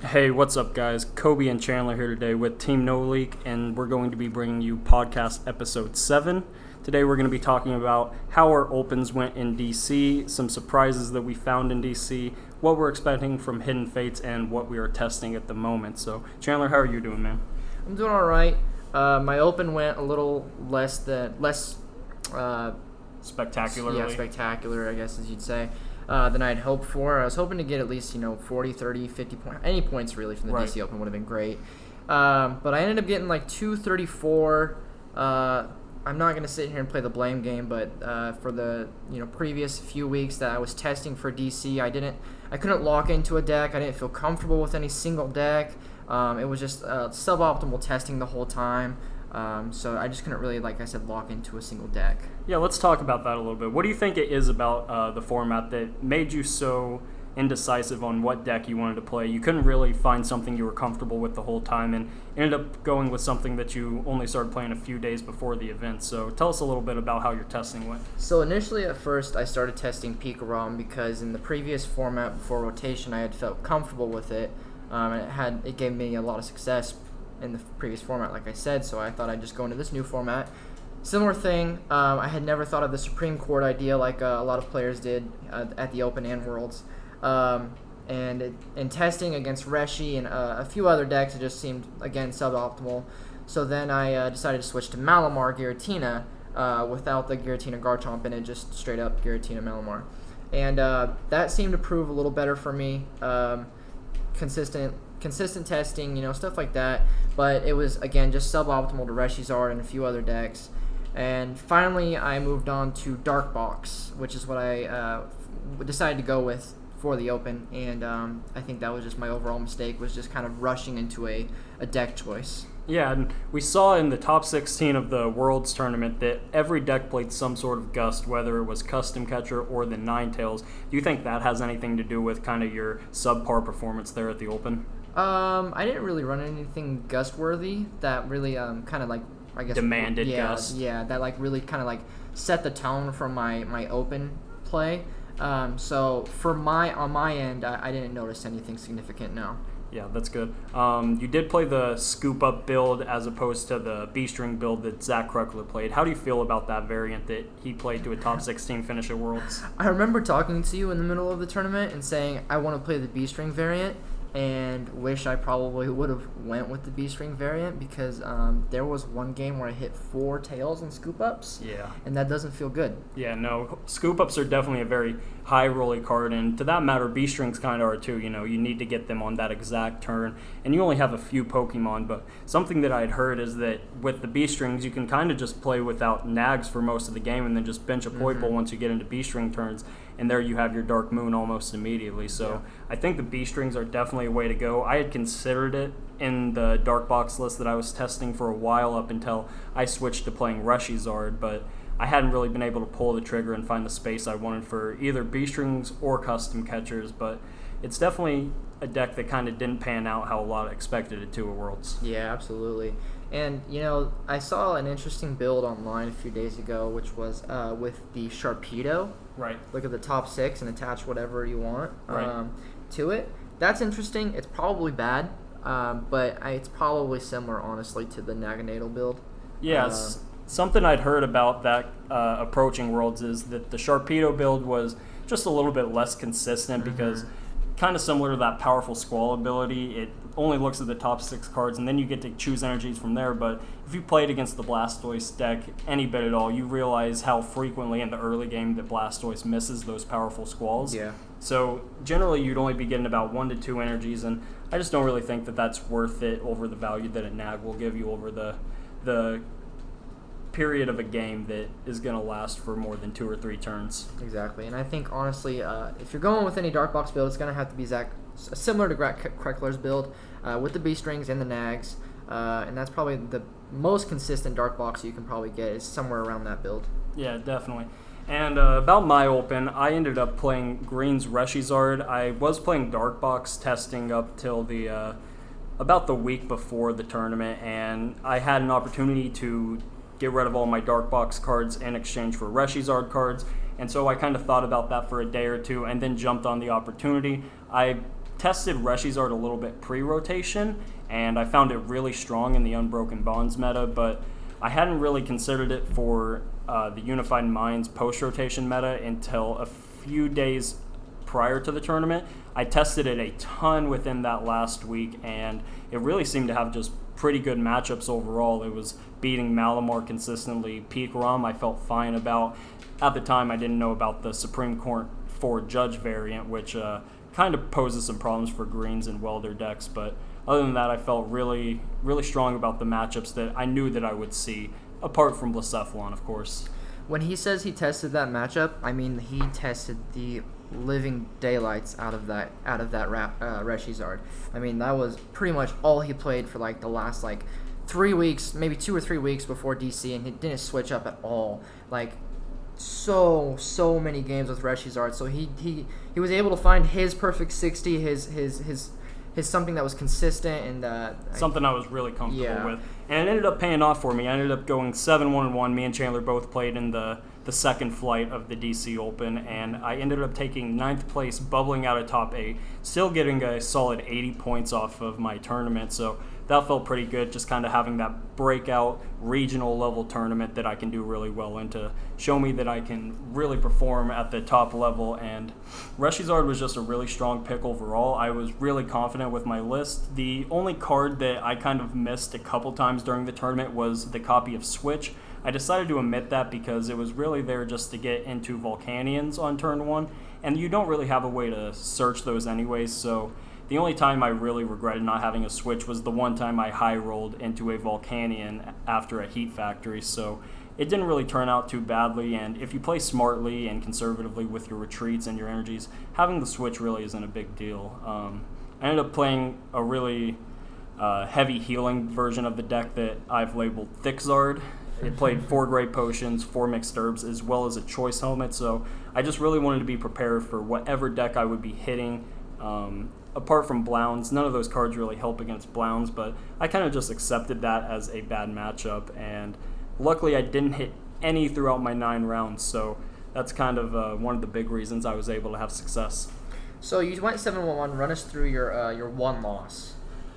Hey, what's up, guys? Kobe and Chandler here today with Team No Leek, and we're going to be bringing you podcast episode 7. Today, we're going to be talking about how our opens went in DC, some surprises that we found in DC, what we're expecting from Hidden Fates, and what we are testing at the moment. So, Chandler, how are you doing, man? I'm doing all right. My open went a little less Spectacularly. spectacular, I guess, as you'd say, than I'd hoped for. I was hoping to get at least 40, 30, 50 points. Any points really from the Right. DC Open would have been great. But I ended up getting like 234. I'm not going to sit here and play the blame game, but for the previous few weeks that I was testing for DC, I couldn't lock into a deck. I didn't feel comfortable with any single deck. It was just suboptimal testing the whole time. So I just couldn't really, like I said, lock into a single deck. Yeah, let's talk about that a little bit. What do you think it is about the format that made you so indecisive on what deck you wanted to play? You couldn't really find something you were comfortable with the whole time and ended up going with something that you only started playing a few days before the event. So tell us a little bit about how your testing went. So initially at first I started testing Pikarom because in the previous format before rotation I had felt comfortable with it. And it gave me a lot of success in the previous format, like I said, so I thought I'd just go into this new format. Similar thing, I had never thought of the Supreme Court idea like a lot of players did at the Open and Worlds. In testing against Reshi and a few other decks, it just seemed, again, suboptimal. So then I decided to switch to Malamar Giratina without the Giratina Garchomp in it, just straight up Giratina Malamar. And that seemed to prove a little better for me. Consistent testing, stuff like that. But it was, again, just suboptimal to Reshizard and a few other decks. And finally, I moved on to Dark Box, which is what I decided to go with for the Open. And I think that was just my overall mistake, was just kind of rushing into a deck choice. Yeah, and we saw in the top 16 of the Worlds tournament that every deck played some sort of Gust, whether it was Custom Catcher or the Ninetales. Do you think that has anything to do with kind of your subpar performance there at the Open? I didn't really run anything Gust-worthy that really kind of like, I guess, demanded Gust. Yeah, that like really kind of like set the tone for my Open play. So on my end, I didn't notice anything significant. No. Yeah, that's good. You did play the scoop up build as opposed to the B-string build that Zach Kruckler played. How do you feel about that variant that he played to a top 16 finish at Worlds? I remember talking to you in the middle of the tournament and saying I want to play the B-string variant, and wish I probably would have went with the B-string variant because there was one game where I hit 4 tails and scoop ups. Yeah. And that doesn't feel good. Yeah, no. Scoop ups are definitely a very high rolly card, and to that matter, B-strings kind of are too. You need to get them on that exact turn, and you only have a few Pokemon. But something that I'd heard is that with the B-strings, you can kind of just play without nags for most of the game, and then just bench a Poipole once you get into B-string turns, and there you have your Dark Moon almost immediately. So I think the B-strings are definitely a way to go. I had considered it in the Dark Box list that I was testing for a while up until I switched to playing Reshizard, but I hadn't really been able to pull the trigger and find the space I wanted for either B-strings or Custom Catchers, but it's definitely a deck that kind of didn't pan out how a lot expected it to at Worlds. Yeah, absolutely. And, I saw an interesting build online a few days ago, which was with the Sharpedo. Right. Look at the top 6 and attach whatever you want to it. That's interesting. It's probably bad, but it's probably similar, honestly, to the Naganadel build. Yes. Something I'd heard about that approaching Worlds is that the Sharpedo build was just a little bit less consistent because kind of similar to that powerful Squall ability, it only looks at the top 6 cards and then you get to choose energies from there. But if you played against the Blastoise deck any bit at all, you realize how frequently in the early game that Blastoise misses those powerful Squalls. Yeah. So generally you'd only be getting about 1 to 2 energies, and I just don't really think that that's worth it over the value that a Nag will give you over the period of a game that is going to last for more than 2 or 3 turns. Exactly, and I think, honestly, if you're going with any Dark Box build, it's going to have to be similar to Kreckler's build with the B-strings and the Nags, and that's probably the most consistent Dark Box you can probably get is somewhere around that build. Yeah, definitely. And about my Open, I ended up playing Green's Reshizard. I was playing Dark Box testing up till about the week before the tournament, and I had an opportunity to get rid of all my Dark Box cards in exchange for Reshizard cards, and so I kind of thought about that for a day or two and then jumped on the opportunity. I tested Reshizard a little bit pre-rotation, and I found it really strong in the Unbroken Bonds meta, but I hadn't really considered it for the Unified Minds post-rotation meta until a few days prior to the tournament. I tested it a ton within that last week, and it really seemed to have just pretty good matchups overall. It was beating Malamar consistently. Peak Rom I felt fine about. At the time, I didn't know about the Supreme Court 4 Judge variant, which kind of poses some problems for greens and welder decks, but other than that, I felt really, really strong about the matchups that I knew that I would see, apart from Blacephalon, of course. When he says he tested that matchup, I mean he tested the living daylights out of that Reshizard. I mean, that was pretty much all he played for like the last 3 weeks, maybe 2 or 3 weeks before DC, and he didn't switch up at all. Like, so many games with Reshizard. So he was able to find his perfect 60, his something that was consistent and something I was really comfortable with, and it ended up paying off for me. I ended up going 7-1-1. Me and Chandler both played in the second flight of the DC Open, and I ended up taking 9th place, bubbling out of top 8, still getting a solid 80 points off of my tournament. So that felt pretty good, just kind of having that breakout regional level tournament that I can do really well in to show me that I can really perform at the top level. And Reshizard was just a really strong pick overall. I was really confident with my list. The only card that I kind of missed a couple times during the tournament was the copy of Switch. I decided to omit that because it was really there just to get into Volcanions on turn 1, and you don't really have a way to search those anyways, so the only time I really regretted not having a Switch was the one time I high-rolled into a Volcanion after a Heat Factory, so it didn't really turn out too badly, and if you play smartly and conservatively with your retreats and your energies, having the Switch really isn't a big deal. I ended up playing a really heavy healing version of the deck that I've labeled Thickzard. It played 4 Great Potions, 4 Mixed Herbs, as well as a Choice Helmet, so I just really wanted to be prepared for whatever deck I would be hitting. Apart from Blounds, none of those cards really help against Blounds, but I kind of just accepted that as a bad matchup, and luckily I didn't hit any throughout my 9 rounds, so that's kind of one of the big reasons I was able to have success. So you went 7-1-1. Run us through your one loss.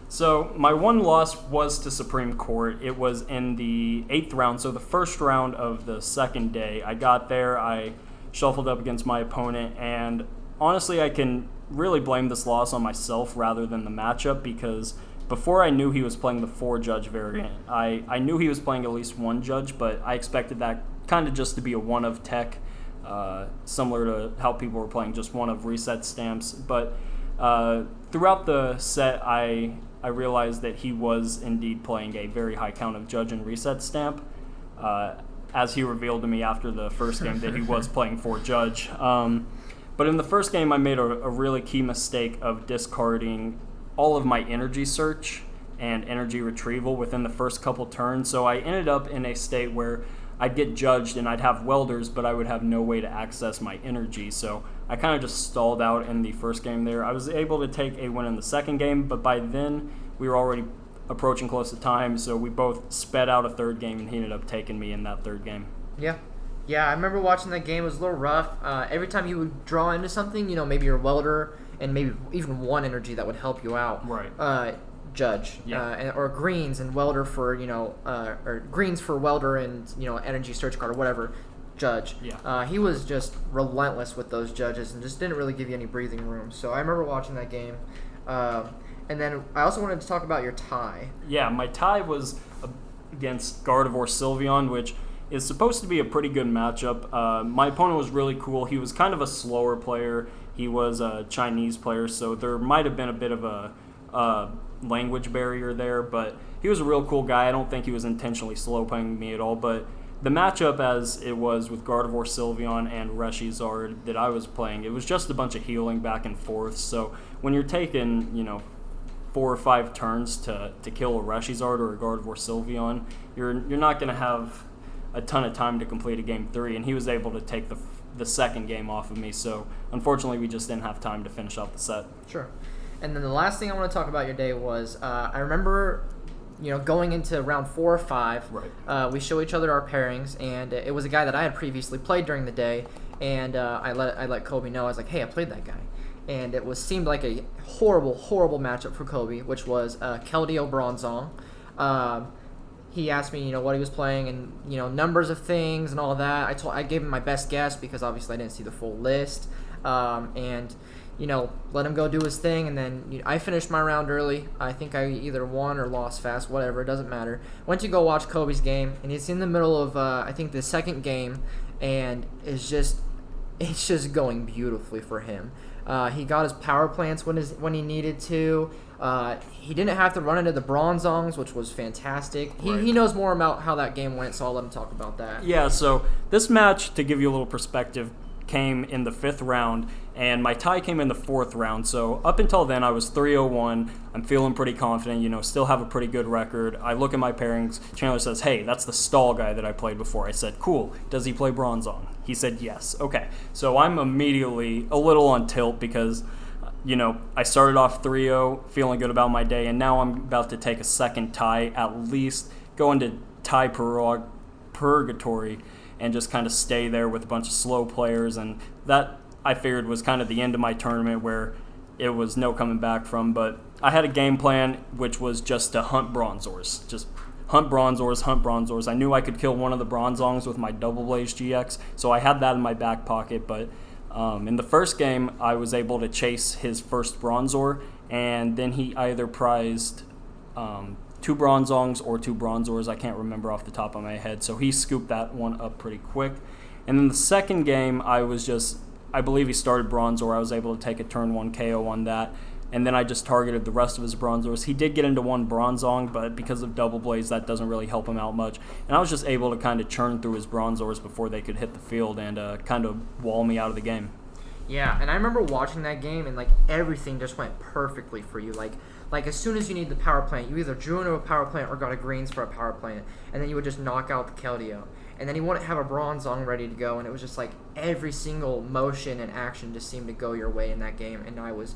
So my one loss was to Supreme Court. It was in the 8th round, so the first round of the second day. I got there, I shuffled up against my opponent, and honestly I can really blame this loss on myself rather than the matchup, because before I knew he was playing the 4 Judge variant, I knew he was playing at least 1 Judge, but I expected that kind of just to be a one of tech, similar to how people were playing just one of reset stamps. But throughout the set, I realized that he was indeed playing a very high count of Judge and reset stamp, as he revealed to me after the first game that he was playing 4 Judge. But in the first game, I made a really key mistake of discarding all of my energy search and energy retrieval within the first couple turns. So I ended up in a state where I'd get judged and I'd have welders, but I would have no way to access my energy. So I kind of just stalled out in the first game there. I was able to take a win in the second game, but by then we were already approaching close to time, so we both sped out a third game, and he ended up taking me in that third game. Yeah, I remember watching that game. It was a little rough. Every time you would draw into something, maybe your welder and maybe even 1 energy that would help you out. Right. Judge. Yeah. Or greens and welder for, or greens for welder and, energy search card or whatever. Judge. Yeah. He was just relentless with those judges and just didn't really give you any breathing room. So I remember watching that game. And then I also wanted to talk about your tie. Yeah, my tie was against Gardevoir Sylveon, which is supposed to be a pretty good matchup. My opponent was really cool. He was kind of a slower player. He was a Chinese player, so there might have been a bit of a language barrier there, but he was a real cool guy. I don't think he was intentionally slow playing me at all, but the matchup as it was with Gardevoir Sylveon and Reshizard that I was playing, it was just a bunch of healing back and forth. So when you're taking, 4 or 5 turns to kill a Reshizard or a Gardevoir Sylveon, you're not going to have a ton of time to complete a game 3, and he was able to take the second game off of me, so unfortunately we just didn't have time to finish out the set. Sure. And then the last thing I want to talk about your day was, I remember, going into round 4 or 5, right. We show each other our pairings, and it was a guy that I had previously played during the day, and I let Kobe know. I was like, hey, I played that guy. and it seemed like a horrible matchup for Kobe, which was Keldeo Bronzong. He asked me, what he was playing and, numbers of things and all that. I gave him my best guess because obviously I didn't see the full list. And let him go do his thing. And then I finished my round early. I think I either won or lost fast, whatever. It doesn't matter. Went to go watch Kobe's game, and he's in the middle of, I think, the second game, and it's just going beautifully for him. He got his power plants when he needed to. He didn't have to run into the Bronzongs, which was fantastic. He knows more about how that game went, so I'll let him talk about that. Yeah, so this match, to give you a little perspective, came in the 5th round, and my tie came in the 4th round. So up until then, I was 3-0-1. I'm feeling pretty confident, still have a pretty good record. I look at my pairings. Chandler says, hey, that's the stall guy that I played before. I said, cool. Does he play Bronzong? He said, yes. Okay. So I'm immediately a little on tilt because I started off 3-0, feeling good about my day, and now I'm about to take a second tie, at least go into tie purgatory and just kind of stay there with a bunch of slow players. And that, I figured, was kind of the end of my tournament where it was no coming back from. But I had a game plan, which was just to hunt Bronzors. Just hunt Bronzors. I knew I could kill one of the Bronzongs with my Double Blaze GX, so I had that in my back pocket, but in the first game, I was able to chase his first Bronzor, and then he either prized 2 Bronzongs or 2 Bronzors. I can't remember off the top of my head, so he scooped that one up pretty quick. And then the second game, I believe he started Bronzor. I was able to take a turn 1 KO on that, and then I just targeted the rest of his Bronzors. He did get into 1 Bronzong, but because of Double Blaze, that doesn't really help him out much. And I was just able to kind of churn through his Bronzors before they could hit the field and kind of wall me out of the game. Yeah, and I remember watching that game, and everything just went perfectly for you. Like as soon as you need the power plant, you either drew into a power plant or got a greens for a power plant, and then you would just knock out the Keldeo. And then you wouldn't have a Bronzong ready to go, and it was just every single motion and action just seemed to go your way in that game. And I was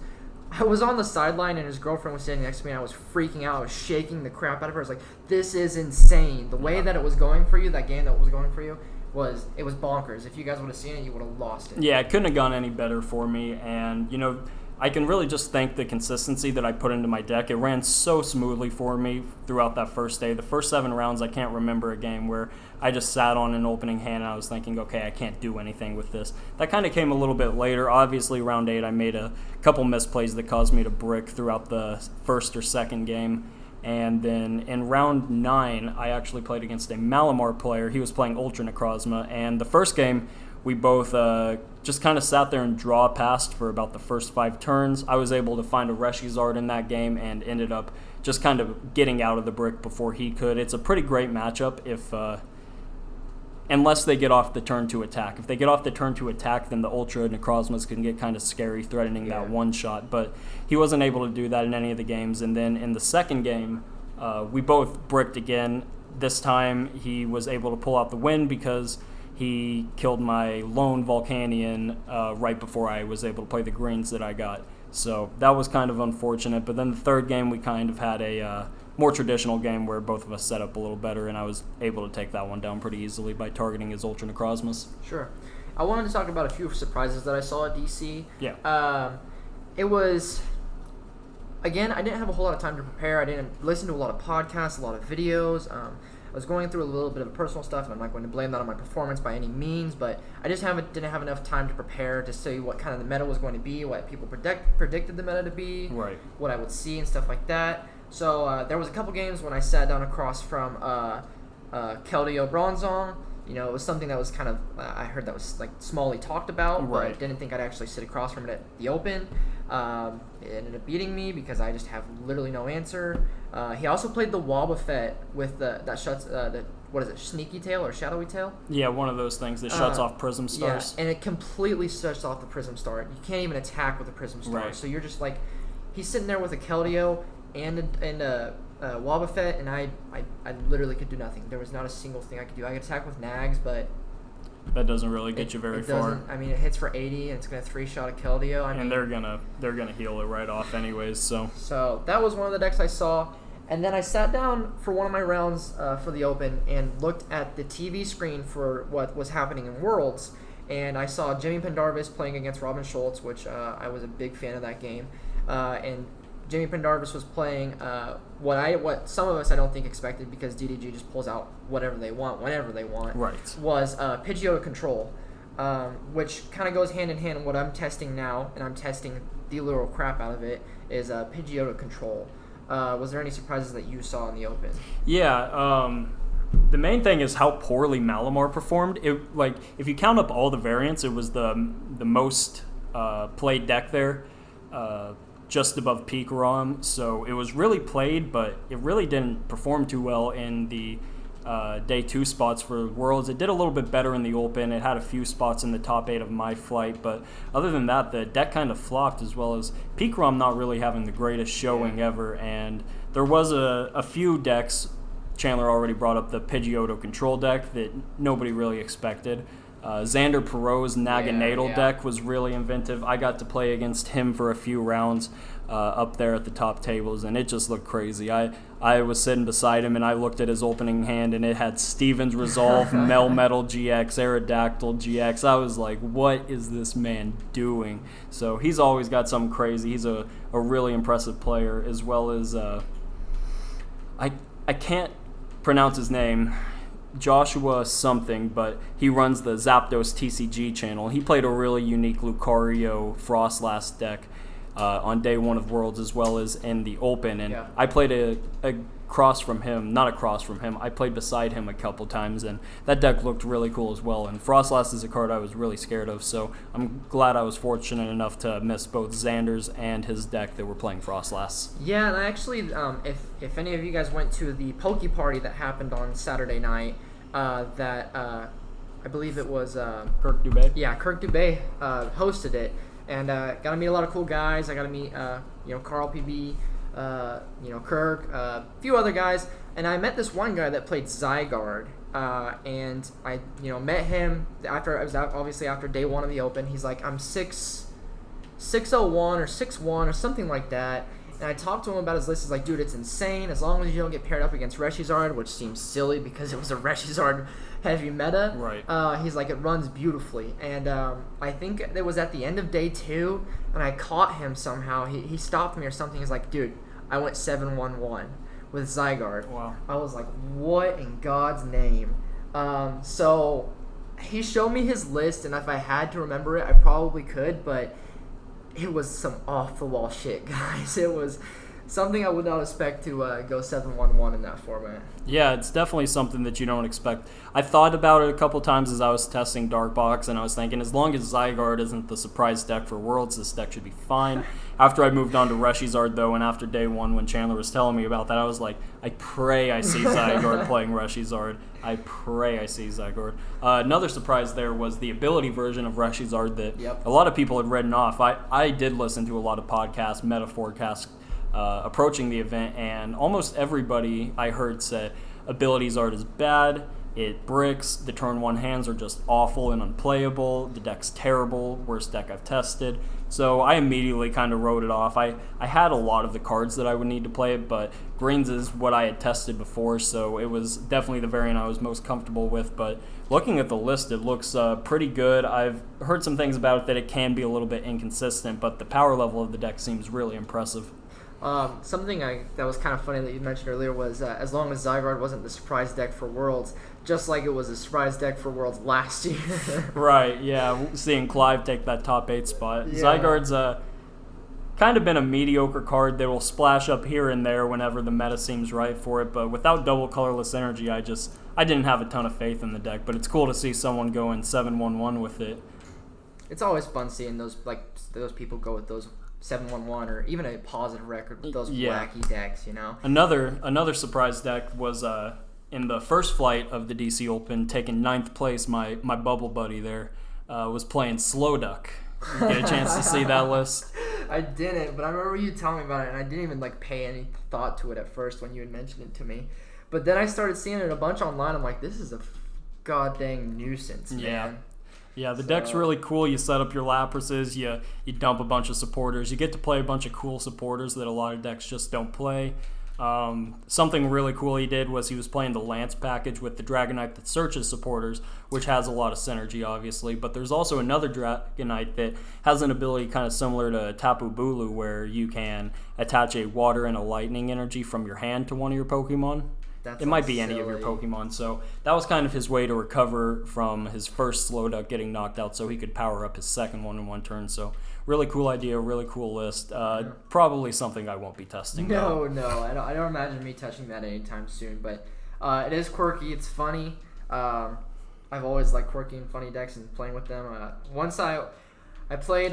on the sideline, and his girlfriend was sitting next to me, and I was freaking out. I was shaking the crap out of her. I was like, this is insane. The way that it was going for you, that game that was going for you, was bonkers. If you guys would have seen it, you would have lost it. Yeah, it couldn't have gone any better for me. And, I can really just thank the consistency that I put into my deck. It ran so smoothly for me throughout that first day. The first 7 rounds, I can't remember a game where I just sat on an opening hand and I was thinking, okay, I can't do anything with this. That kind of came a little bit later. Obviously, round 8, I made a couple misplays that caused me to brick throughout the first or second game. And then in round 9, I actually played against a Malamar player. He was playing Ultra Necrozma. And the first game, we both just kind of sat there and draw past for about the first 5 turns. I was able to find a Reshizard in that game and ended up just kind of getting out of the brick before he could. It's a pretty great matchup unless they get off the turn to attack. If they get off the turn to attack, then the Ultra Necrozmas can get kind of scary, threatening that one shot. But he wasn't able to do that in any of the games. And then in the second game, we both bricked again. This time he was able to pull out the win because he killed my lone Volcanion right before I was able to play the greens that I got. So that was kind of unfortunate. But then the third game, we kind of had a more traditional game where both of us set up a little better, and I was able to take that one down pretty easily by targeting his Ultra Necrozmas. Sure. I wanted to talk about a few surprises that I saw at DC. Yeah. It was... Again, I didn't have a whole lot of time to prepare. I didn't listen to a lot of podcasts, a lot of videos. I was going through a little bit of personal stuff, and I'm not going to blame that on my performance by any means, but I just didn't have enough time to prepare to see what kind of the meta was going to be, what people predicted the meta to be, right, what I would see and stuff like that. So there was a couple games when I sat down across from Keldeo Bronzong. It was something that was kind of, I heard that was smallly talked about, right, but didn't think I'd actually sit across from it at the Open. It ended up beating me because I just have literally no answer. He also played the Wobbuffet with that shuts what is it, Sneaky Tail or Shadowy Tail? Yeah, one of those things that shuts off Prism Stars. Yeah, and it completely shuts off the Prism Star. You can't even attack with a Prism Star. Right. So you're just he's sitting there with a Keldeo and a Wobbuffet, and I literally could do nothing. There was not a single thing I could do. I could attack with Nags, but that doesn't really get you very far. I mean, it hits for 80, and it's going to 3-shot a Keldeo. And they're gonna heal it right off anyways. So that was one of the decks I saw, and then I sat down for one of my rounds for the Open and looked at the TV screen for what was happening in Worlds, and I saw Jimmy Pendarvis playing against Robin Schultz, which I was a big fan of that game. And Jimmy Pendarvis was playing what some of us I don't think expected, because DDG just pulls out whatever they want whenever they want. Right. Was Pidgeotto Control, which kind of goes hand in hand with what I'm testing now, and I'm testing the literal crap out of it, is Pidgeotto Control. Was there any surprises that you saw in the Open? Yeah, the main thing is how poorly Malamar performed. If you count up all the variants, it was the most played deck there, just above Pikarom. So it was really played, but it really didn't perform too well in the day 2 spots for Worlds. It did a little bit better in the Open. It had a few spots in the top 8 of my flight, but other than that, the deck kind of flopped, as well as Pikarom not really having the greatest showing ever. And there was a few decks. Chandler already brought up the Pidgeotto Control deck that nobody really expected. Xander Perot's Naganadel deck was really inventive. I got to play against him for a few rounds up there at the top tables, and it just looked crazy. I was sitting beside him, and I looked at his opening hand, and it had Steven's Resolve, Melmetal GX, Aerodactyl GX. I was like, what is this man doing? So he's always got something crazy. He's a really impressive player, as well as I can't pronounce his name, Joshua something, but he runs the Zapdos TCG channel. He played a really unique Lucario Frostlass deck on day 1 of Worlds, as well as in the Open, and I played I played beside him a couple times, and that deck looked really cool as well. And Frostlass is a card I was really scared of, so I'm glad I was fortunate enough to miss both Xander's and his deck that were playing Frostlass. Yeah, and I actually, if any of you guys went to the Poke Party that happened on Saturday night, I believe it was Kirk Dubé. Yeah, Kirk Dubé hosted it, and got to meet a lot of cool guys. I got to meet Carl PB, Kirk, a few other guys, and I met this one guy that played Zygarde, and I met him after after day 1 of the Open. He's like, I'm 601 or 6'1" or something like that. And I talked to him about his list. He's like, dude, it's insane. As long as you don't get paired up against Reshizard, which seems silly because it was a Reshizard heavy meta. Right. He's like, it runs beautifully. And I think it was at the end of day 2, and I caught him somehow. He stopped me or something. He's like, dude, I went 7-1-1 with Zygarde. Wow. I was like, what in God's name? So he showed me his list, and if I had to remember it, I probably could, but it was some off-the-wall shit, guys. It was something I would not expect to go 7-1-1 in that format. Yeah, it's definitely something that you don't expect. I thought about it a couple times as I was testing Dark Box, and I was thinking, as long as Zygarde isn't the surprise deck for Worlds, this deck should be fine. After I moved on to Reshizard, though, and after day 1 when Chandler was telling me about that, I was like, I pray I see Zygarde playing Reshizard. I pray I see Zygarde. Another surprise there was the ability version of Reshizard that a lot of people had written off. I did listen to a lot of podcasts, meta forecasts, approaching the event, and almost everybody I heard said abilities art is bad, it bricks, the turn 1 hands are just awful and unplayable, the deck's terrible, worst deck I've tested. So I immediately kind of wrote it off. I had a lot of the cards that I would need to play it, but greens is what I had tested before, so it was definitely the variant I was most comfortable with. But looking at the list, it looks pretty good. I've heard some things about it that it can be a little bit inconsistent, but the power level of the deck seems really impressive. Something that was kind of funny that you mentioned earlier was as long as Zygarde wasn't the surprise deck for Worlds, just like it was a surprise deck for Worlds last year. Right, yeah. Seeing Clive take that top 8 spot. Yeah. Zygarde's kind of been a mediocre card that will splash up here and there whenever the meta seems right for it, but without double colorless energy, I didn't have a ton of faith in the deck, but it's cool to see someone going 7-1-1 with it. It's always fun seeing those people go with those 7-1-1 or even a positive record with those wacky decks, Another surprise deck was in the first flight of the DC Open, taking 9th place. My bubble buddy there was playing Slowduck. You get a chance to see that list? I didn't, but I remember you telling me about it, and I didn't even pay any thought to it at first when you had mentioned it to me. But then I started seeing it a bunch online. I'm like, this is a god dang nuisance, man. Yeah, the deck's really cool. You set up your Laprases, you dump a bunch of supporters. You get to play a bunch of cool supporters that a lot of decks just don't play. Something really cool he did was he was playing the Lance package with the Dragonite that searches supporters, which has a lot of synergy, obviously. But there's also another Dragonite that has an ability kind of similar to Tapu Bulu, where you can attach a water and a lightning energy from your hand to one of your Pokemon. It might be any of your Pokemon. So that was kind of his way to recover from his first Slowduck getting knocked out so he could power up his second one in one turn. So really cool idea, really cool list. Probably something I won't be testing. No, I don't imagine me touching that anytime soon. But it is quirky. It's funny. I've always liked quirky and funny decks and playing with them. Once I played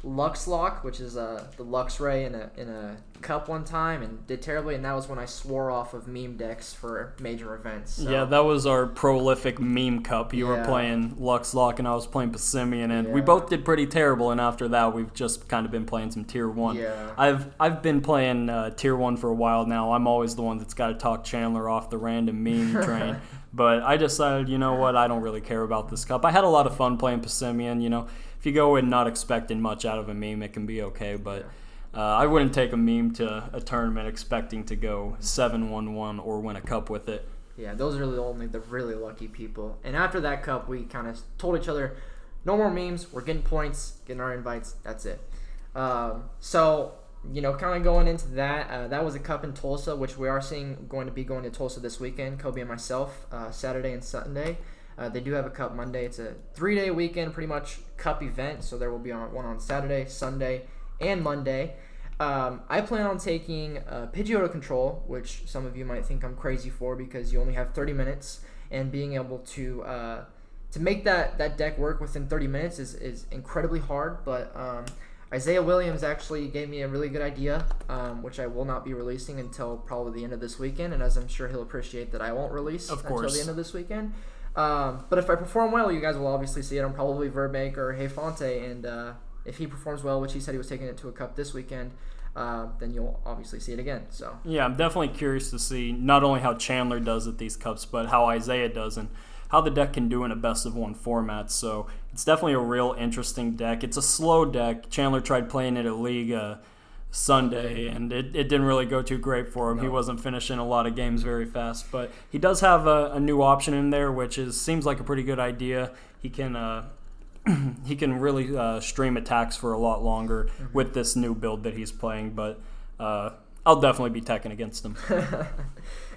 Luxlock, which is the Luxray in a cup one time, and did terribly, and that was when I swore off of meme decks for major events. So. Yeah, that was our prolific meme cup. You were playing Luxlock and I was playing Passimian, and we both did pretty terrible, and after that we've just kind of been playing some tier 1. Yeah. I've been playing tier 1 for a while now. I'm always the one that's got to talk Chandler off the random meme train. But I decided, you know what, I don't really care about this cup. I had a lot of fun playing Passimian, If you go in not expecting much out of a meme, it can be okay, but I wouldn't take a meme to a tournament expecting to go 7-1-1 or win a cup with it. Yeah, those are only the really lucky people. And after that cup, we kind of told each other, no more memes, we're getting points, getting our invites, that's it. So, kind of going into that, that was a cup in Tulsa, which we are going to be going to Tulsa this weekend, Kobe and myself, Saturday and Sunday. They do have a cup Monday. It's a 3-day weekend, pretty much cup event. So there will be one on Saturday, Sunday, and Monday. I plan on taking Pidgeotto Control, which some of you might think I'm crazy for because you only have 30 minutes, and being able to make that deck work within 30 minutes is incredibly hard. But Isaiah Williams actually gave me a really good idea, which I will not be releasing until probably the end of this weekend, and as I'm sure he'll appreciate that I won't release until the end of this weekend. But if I perform well, you guys will obviously see it on probably Verbank or Hey Fonte, and if he performs well, which he said he was taking it to a cup this weekend, then you'll obviously see it again. So yeah, I'm definitely curious to see not only how Chandler does at these cups, but how Isaiah does and how the deck can do in a best-of-1 format. So it's definitely a real interesting deck. It's a slow deck. Chandler tried playing it at League Sunday, and it didn't really go too great for him. No. He wasn't finishing a lot of games very fast, but he does have a new option in there, which seems like a pretty good idea. He can really stream attacks for a lot longer with this new build that he's playing, but I'll definitely be teching against him.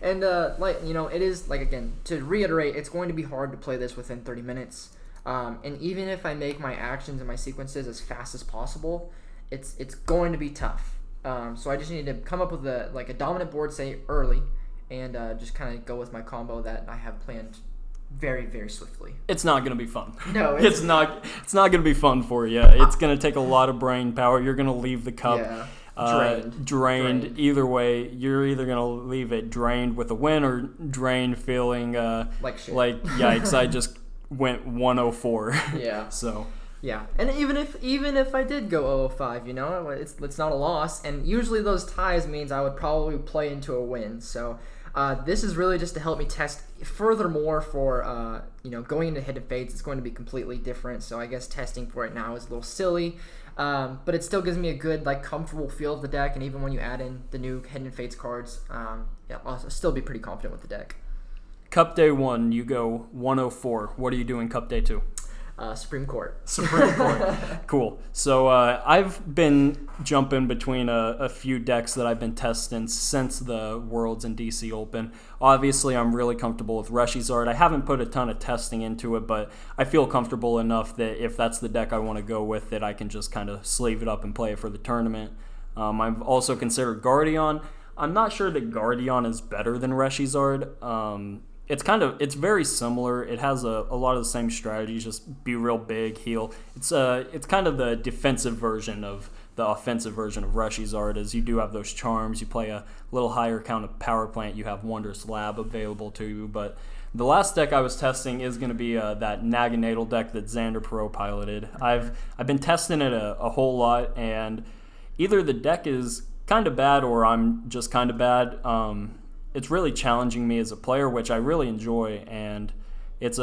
And it is, again, to reiterate, it's going to be hard to play this within 30 minutes. And even if I make my actions and my sequences as fast as possible, it's going to be tough. So I just need to come up with a dominant board state early, and just kind of go with my combo that I have planned very, very swiftly. It's not going to be fun. No, it's not going to be fun for you. It's going to take a lot of brain power. You're going to leave the cup drained. Either way, you're either going to leave it drained with a win or drained feeling like shit. Like, yikes, I just went 104. Yeah. So yeah, and even if I did go 0-5, it's not a loss, and usually those ties means I would probably play into a win. So this is really just to help me test. Furthermore, for going into Hidden Fates, it's going to be completely different. So I guess testing for it now is a little silly, but it still gives me a good comfortable feel of the deck. And even when you add in the new Hidden Fates cards, I'll still be pretty confident with the deck. Cup Day 1, you go 104. What are you doing Cup Day 2? Supreme Court. Cool. So I've been jumping between a few decks that I've been testing since the Worlds and DC Open. Obviously, I'm really comfortable with Reshizard. I haven't put a ton of testing into it, but I feel comfortable enough that if that's the deck I want to go with, that I can just kind of sleeve it up and play it for the tournament. I've also considered Guardian. I'm not sure that Guardian is better than Reshizard. It's very similar. It has a lot of the same strategies, just be real big, heal. It's kind of the defensive version of the offensive version of Reshizard, as you do have those charms. You play a little higher count of Power Plant. You have Wondrous Lab available to you. But the last deck I was testing is going to be that Naganatal deck that Xander Pro piloted. I've been testing it a whole lot, and either the deck is kind of bad or I'm just kind of bad. It's really challenging me as a player, which I really enjoy, and it's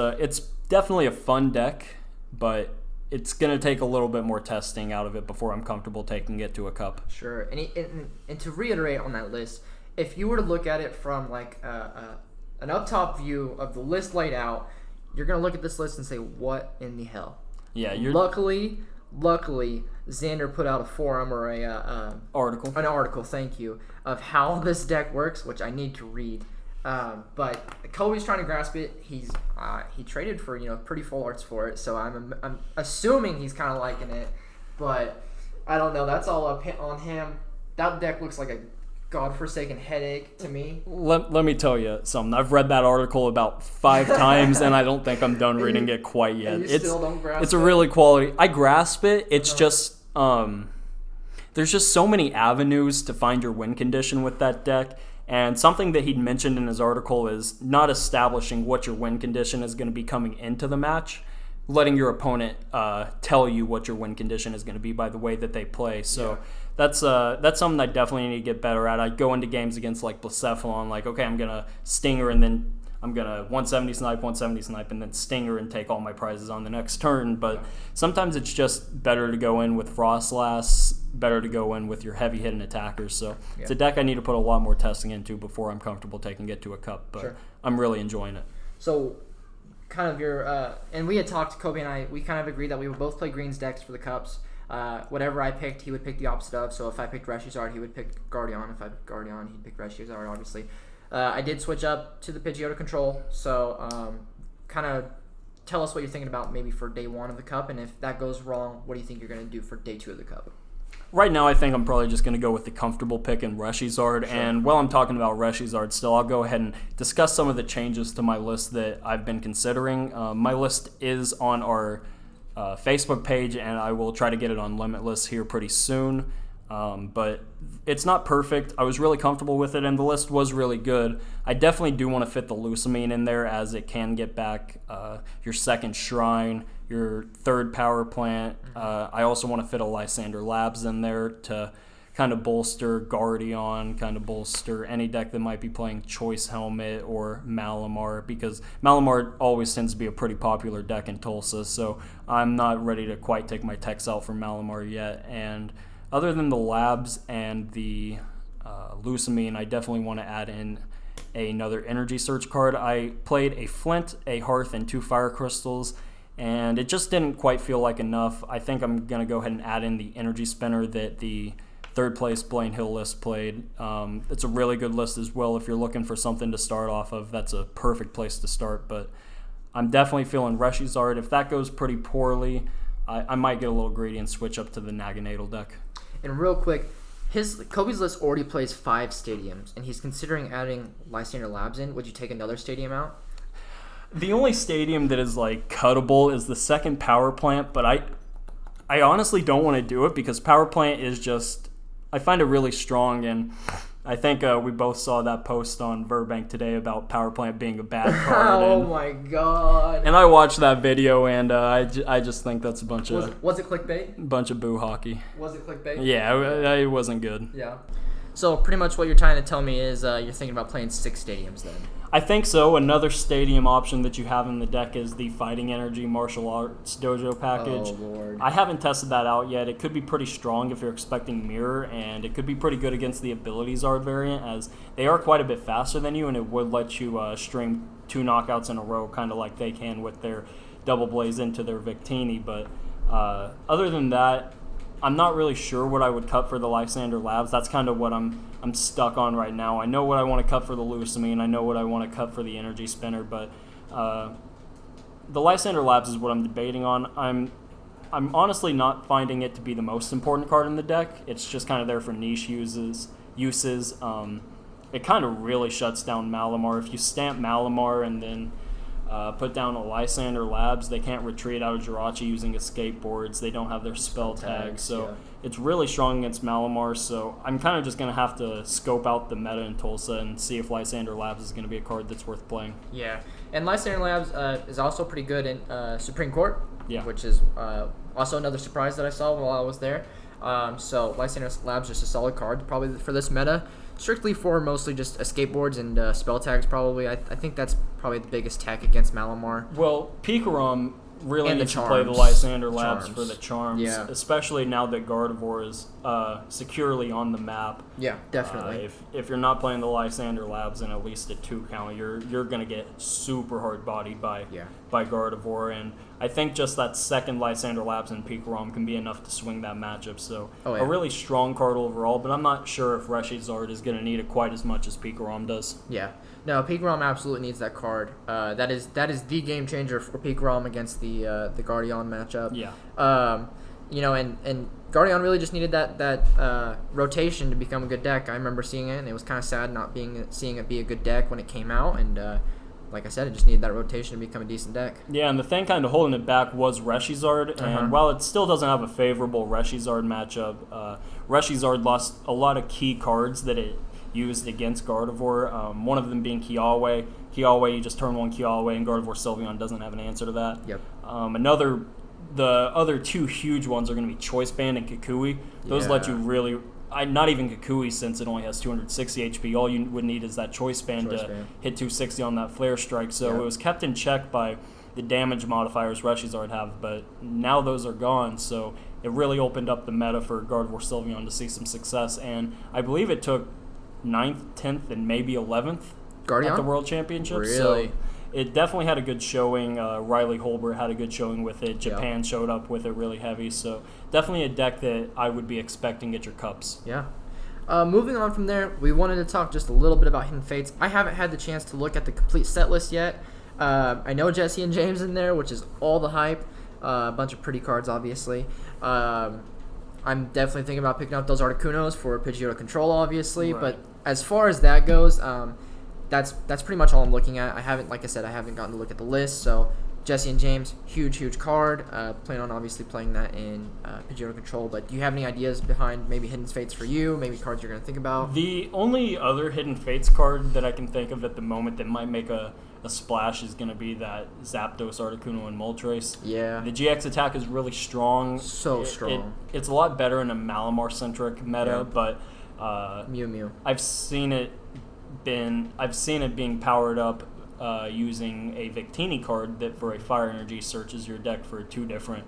definitely a fun deck, but it's going to take a little bit more testing out of it before I'm comfortable taking it to a cup. Sure, and to reiterate on that list, if you were to look at it from like an up top view of the list laid out, you're gonna look at this list and say, "What in the hell?" Yeah, Luckily, Xander put out a forum or an article. Thank you, of how this deck works, which I need to read. But Kobe's trying to grasp it. He traded for pretty full arts for it, so I'm assuming he's kind of liking it, but I don't know. That's all up on him. That deck looks like a godforsaken headache to me. Let me tell you something. I've read that article about 5 times, and I don't think I'm done reading it quite yet. And you still don't grasp it? It's a really quality. I grasp it. It's just there's just so many avenues to find your win condition with that deck. And something that he'd mentioned in his article is not establishing what your win condition is going to be coming into the match, letting your opponent tell you what your win condition is going to be by the way that they play. So that's something I definitely need to get better at. I go into games against like Blacephalon, like, okay, I'm going to Stinger and then I'm going to 170 snipe, and then Stinger and take all my prizes on the next turn. But sometimes it's just better to go in with Frostlass, better to go in with your heavy hitting attackers. So it's a deck I need to put a lot more testing into before I'm comfortable taking it to a cup. But I'm really enjoying it. So kind of your and we had talked, Kobe and I, we kind of agreed that we would both play Green's decks for the cups. Whatever I picked, he would pick the opposite of. So if I picked Reshizard, he would pick Guardian. If I picked Guardian, he'd pick Reshizard, obviously. I did switch up to the Pidgeotto control, so kind of tell us what you're thinking about maybe for day 1 of the cup, and if that goes wrong, what do you think you're going to do for day 2 of the cup? Right now, I think I'm probably just going to go with the comfortable pick in Reshizard. And while I'm talking about Reshizard still, I'll go ahead and discuss some of the changes to my list that I've been considering. My list is on our Facebook page, and I will try to get it on Limitless here pretty soon. But it's not perfect. I was really comfortable with it, and the list was really good. I definitely do want to fit the Lucamine in there, as it can get back your second Shrine, your third Power Plant. I also want to fit a Lysander Labs in there to kind of bolster Guardian, kind of bolster any deck that might be playing Choice Helmet or Malamar, because Malamar always tends to be a pretty popular deck in Tulsa, so I'm not ready to quite take my techs out for Malamar yet. And other than the Labs and the Lucamine, I definitely want to add in another Energy Search card. I played a Flint, a Hearth, and 2 Fire Crystals, and it just didn't quite feel like enough. I think I'm going to go ahead and add in the Energy Spinner that the third place Blaine Hill list played. It's a really good list as well. If you're looking for something to start off of, that's a perfect place to start. But I'm definitely feeling Reshizard. If that goes pretty poorly, I might get a little greedy and switch up to the Naganadel deck. And real quick, Kobe's list already plays 5 stadiums, and he's considering adding Lysander Labs in. Would you take another stadium out? The only stadium that is like cuttable is the second Power Plant, but I honestly don't want to do it because Power Plant is just, I find it really strong, and I think we both saw that post on Verbank today about Power Plant being a bad card. Oh my god! And I watched that video, and I just think that's a bunch of... Was it clickbait? Bunch of boo hockey. Was it clickbait? Yeah, it wasn't good. Yeah. So pretty much what you're trying to tell me is you're thinking about playing 6 stadiums then. I think so. Another stadium option that you have in the deck is the Fighting Energy Martial Arts Dojo package. Oh, Lord. I haven't tested that out yet. It could be pretty strong if you're expecting Mirror, and it could be pretty good against the Abilities Zard variant, as they are quite a bit faster than you, and it would let you stream 2 knockouts in a row, kind of like they can with their Double Blaze into their Victini. But other than that, I'm not really sure what I would cut for the Lysander Labs. That's kind of what I'm stuck on right now. I know what I want to cut for the Lucamine. I know what I want to cut for the Energy Spinner, but the Lysander Labs is what I'm debating on. I'm honestly not finding it to be the most important card in the deck. It's just kind of there for niche uses. It kind of really shuts down Malamar. If you stamp Malamar and then put down a Lysander Labs, they can't retreat out of Jirachi using escape boards. They don't have their spell tags, so it's really strong against Malamar. So I'm kind of just going to have to scope out the meta in Tulsa and see if Lysander Labs is going to be a card that's worth playing. Yeah, and Lysander Labs is also pretty good in Supreme Court, which is also another surprise that I saw while I was there. So Lysander Labs is a solid card, probably for this meta. Strictly for mostly just escape boards and spell tags, probably. I think that's probably the biggest tech against Malamar. Well, Pikarom really And the needs to play the charms. Lysander Labs Charms. for the charms, Yeah. especially now that Gardevoir is securely on the map. Yeah, definitely. If you're not playing the Lysander Labs in at least a 2 count, you're going to get super hard bodied by Gardevoir, and I think just that second Lysander Labs in Pikarom can be enough to swing that matchup. So a really strong card overall, but I'm not sure if Reshizard is going to need it quite as much as Pikarom does. Yeah. No, Pikarom absolutely needs that card. That is the game changer for Pikarom against the Guardian matchup. Yeah. And Guardian really just needed that rotation to become a good deck. I remember seeing it, and it was kind of sad not seeing it be a good deck when it came out. And like I said, it just needed that rotation to become a decent deck. Yeah, and the thing kind of holding it back was Reshizard, and while it still doesn't have a favorable Reshizard matchup, Reshizard lost a lot of key cards that it used against Gardevoir, one of them being Kiawe. Kiawe, you just turn one Kiawe, and Gardevoir Sylveon doesn't have an answer to that. Yep. The other 2 huge ones are going to be Choice Band and Kukui. Those let you really... not even Kukui, since it only has 260 HP. All you would need is that Choice Band to hit 260 on that Flare Strike. So it was kept in check by the damage modifiers Reshizard have, but now those are gone, so it really opened up the meta for Gardevoir Sylveon to see some success, and I believe it took 9th, 10th, and maybe 11th Guardian? at the World Championship. Really? So it definitely had a good showing. Riley Holbert had a good showing with it. Japan showed up with it really heavy. So definitely a deck that I would be expecting at your cups. Yeah. Moving on from there, we wanted to talk just a little bit about Hidden Fates. I haven't had the chance to look at the complete set list yet. I know Jesse and James in there, which is all the hype. A bunch of pretty cards, obviously. I'm definitely thinking about picking up those Articunos for Pidgeotto Control, obviously. Right. But as far as that goes, that's pretty much all I'm looking at. Like I said, I haven't gotten to look at the list. So Jesse and James, huge card. Plan on obviously playing that in Pidgeotto Control. But do you have any ideas behind maybe Hidden Fates for you? Maybe cards you're going to think about? The only other Hidden Fates card that I can think of at the moment that might make a splash is going to be that Zapdos, Articuno, and Moltres. Yeah. The GX attack is really strong. Strong. It's a lot better in a Malamar-centric meta, but Mew Mew. I've seen it being powered up using a Victini card that for a Fire Energy searches your deck for 2 different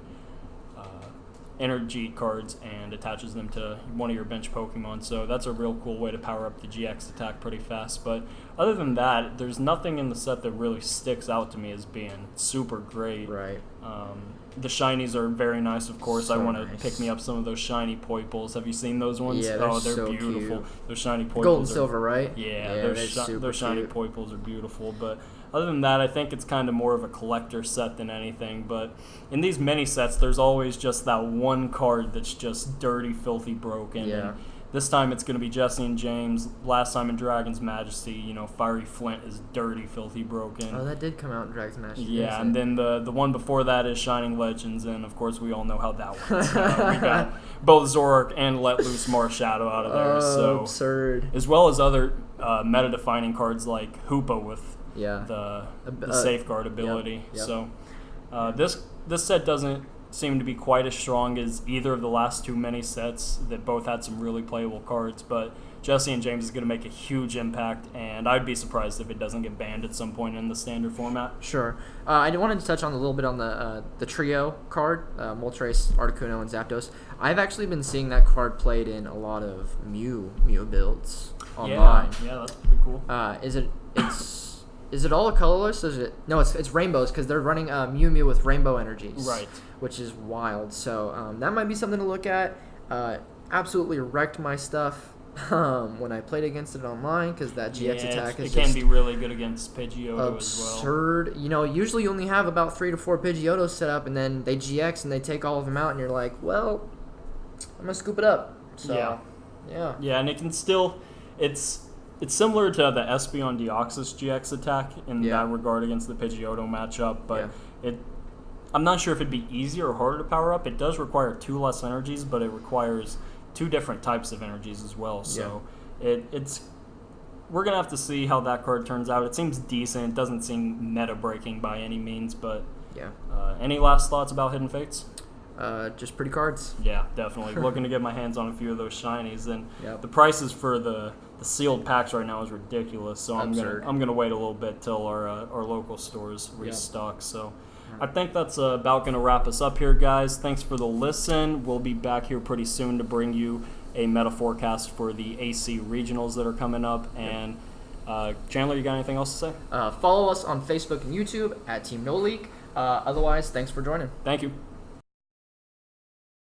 energy cards and attaches them to one of your bench Pokemon. So that's a real cool way to power up the GX attack pretty fast. But other than that, there's nothing in the set that really sticks out to me as being super great. Right. The shinies are very nice, of course. So I want to nice. pick me up some of those shiny Poiples. Have you seen those ones? Yeah, they're they're so beautiful. cute. Those shiny Poiples Gold and are, silver, right? Yeah, super those shiny cute. Poiples are beautiful. But other than that, I think it's kind of more of a collector set than anything. But in these mini sets, there's always just that one card that's just dirty, filthy, broken. Yeah. And this time it's going to be Jesse and James. Last time in Dragon's Majesty, Fiery Flint is dirty, filthy, broken. Oh, that did come out in Dragon's Majesty. Yeah, and then the one before that is Shining Legends, and of course we all know how that went. We got both Zoroark and Let Loose Marshadow out of there. Oh, so absurd. as well as other meta-defining cards like Hoopa with Yeah. the Safeguard ability. Yep. So this set doesn't seem to be quite as strong as either of the last 2 mini sets that both had some really playable cards, but Jesse and James is going to make a huge impact, and I'd be surprised if it doesn't get banned at some point in the standard format. Sure. I wanted to touch on a little bit on the trio card, Moltres, Articuno, and Zapdos. I've actually been seeing that card played in a lot of Mew builds online. Yeah, that's pretty cool. Is it all colorless? No, it's rainbows because they're running Mew Mew with rainbow energies. Right. Which is wild. So that might be something to look at. Absolutely wrecked my stuff when I played against it online because that GX attack is it can be really good against Pidgeotto absurd. as well. Usually you only have about 3 to 4 Pidgeottos set up, and then they GX and they take all of them out, and you're like, well, I'm gonna scoop it up. So, yeah. Yeah, and it can still, it's similar to the Espeon Deoxys GX attack in that regard against the Pidgeotto matchup, but I'm not sure if it'd be easier or harder to power up. It does require 2 less energies, but it requires 2 different types of energies as well. So it's we're going to have to see how that card turns out. It seems decent. It doesn't seem meta-breaking by any means, but any last thoughts about Hidden Fates? Just pretty cards. Yeah, definitely. Looking to get my hands on a few of those shinies. And the prices for the sealed packs right now is ridiculous, so I'm gonna wait a little bit till our local stores restock. So I think that's about going to wrap us up here, guys. Thanks for the listen. We'll be back here pretty soon to bring you a meta forecast for the AC regionals that are coming up. And Chandler, you got anything else to say? Follow us on Facebook and YouTube at Team No Leek. Otherwise, thanks for joining. Thank you.